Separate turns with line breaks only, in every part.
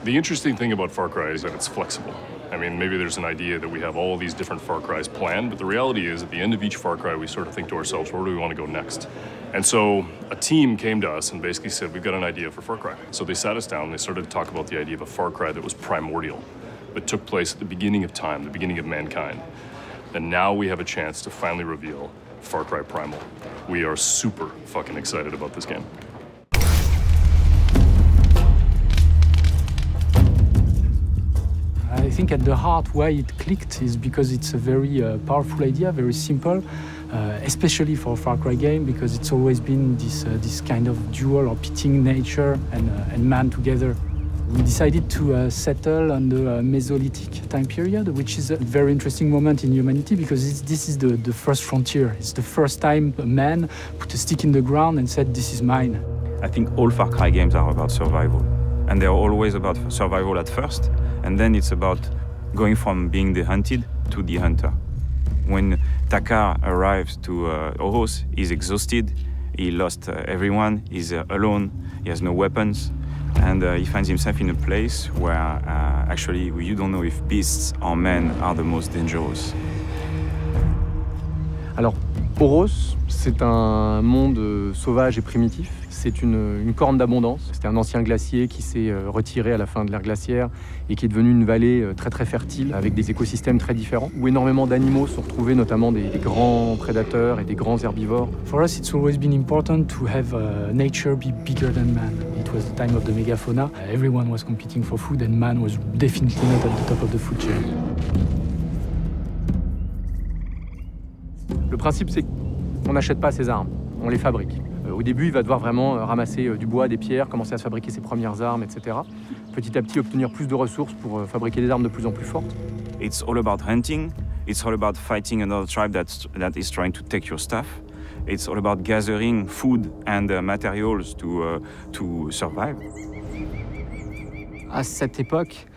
The interesting thing about Far Cry is that it's flexible. I mean, maybe there's an idea that we have all these different Far Crys planned, but the reality is at the end of each Far Cry, we sort of think to ourselves, where do we want to go next? And so a team came to us and basically said, we've got an idea for Far Cry. So they sat us down and they started to talk about the idea of a Far Cry that was primordial, but took place at the beginning of time, the beginning of mankind. And now we have a chance to finally reveal Far Cry Primal. We are super fucking excited about this game.
I think at the heart why it clicked is because it's a very powerful idea, very simple, especially for a Far Cry game, because it's always been this kind of dual or pitting nature and man together. We decided to settle on the Mesolithic time period, which is a very interesting moment in humanity because this is the first frontier. It's the first time a man put a stick in the ground and said, this is mine.
I think all Far Cry games are about survival. And they're always about survival at first, and then it's about going from being the hunted to the hunter. When Takar arrives to Oros, he's exhausted, he lost everyone, he's alone, he has no weapons, and he finds himself in a place where actually you don't know if beasts or men are the most dangerous.
Alors, Oros, c'est un monde sauvage et primitif. C'est une corne d'abondance. C'était un ancien glacier qui s'est retiré à la fin de l'ère glaciaire et qui est devenu une vallée très très fertile avec des écosystèmes très différents où énormément d'animaux sont retrouvés, notamment des grands prédateurs et des grands herbivores.
For us, it's always been important to have nature be bigger than man. It was the time of the megafauna. Everyone was competing for food and man was definitely not at the top of the food chain.
Le principe, c'est qu'on n'achète pas ses armes, on les fabrique. Au début, il va devoir vraiment ramasser du bois, des pierres, commencer à se fabriquer ses premières armes, etc. Petit à petit, obtenir plus de ressources pour fabriquer des armes de plus en plus fortes.
It's all about hunting. It's all about fighting another tribe that is trying to take your stuff. It's all about gathering food and materials to survive.
À cette époque,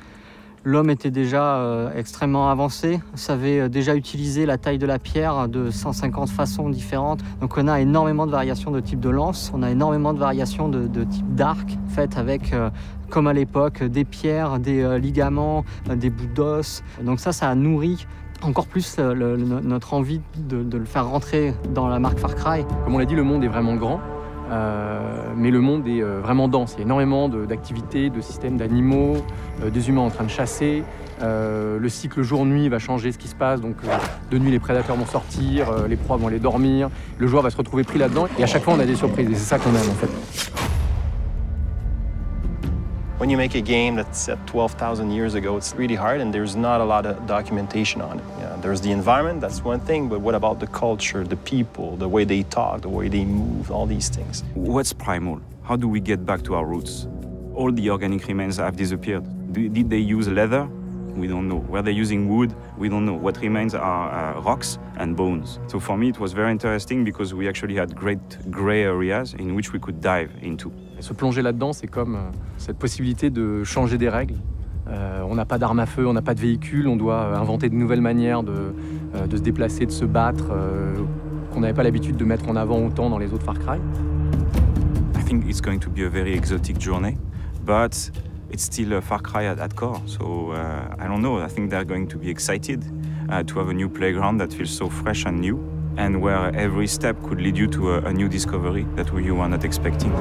l'homme était déjà extrêmement avancé, savait déjà utiliser la taille de la pierre de 150 façons différentes. Donc on a énormément de variations de type de lance, on a énormément de variations de type d'arc, faites avec, comme à l'époque, des pierres, des ligaments, des bouts d'os. Donc ça a nourri encore plus notre envie de le faire rentrer dans la marque Far Cry.
Comme on l'a dit, le monde est vraiment grand. Mais le monde est vraiment dense. Il y a énormément d'activités, de systèmes d'animaux, des humains en train de chasser. Le cycle jour-nuit va changer ce qui se passe. Donc, de nuit, les prédateurs vont sortir, les proies vont aller dormir. Le joueur va se retrouver pris là-dedans. Et à chaque fois, on a des surprises. Et c'est ça qu'on aime, en fait.
When you make a game that's set 12,000 years ago, it's really hard and there's not a lot of documentation on it. Yeah, there's the environment, that's one thing, but what about the culture, the people, the way they talk, the way they move, all these things?
What's Primal? How do we get back to our roots? All the organic remains have disappeared. Did they use leather? We don't know. Were they using wood? We don't know. What remains are rocks and bones. So for me, it was very interesting because we actually had great gray areas in which we could dive into.
Et se plonger là-dedans, c'est comme cette possibilité de changer des règles. On n'a pas d'armes à feu, on n'a pas de véhicule, on doit inventer de nouvelles manières de se déplacer, de se battre, qu'on n'avait pas l'habitude de mettre en avant autant dans les autres Far Cry.
I think it's going to be a very exotic journey, but it's still a Far Cry at core, so I don't know, I think they're going to be excited to have a new playground that feels so fresh and new, and where every step could lead you to a new discovery that you were not expecting.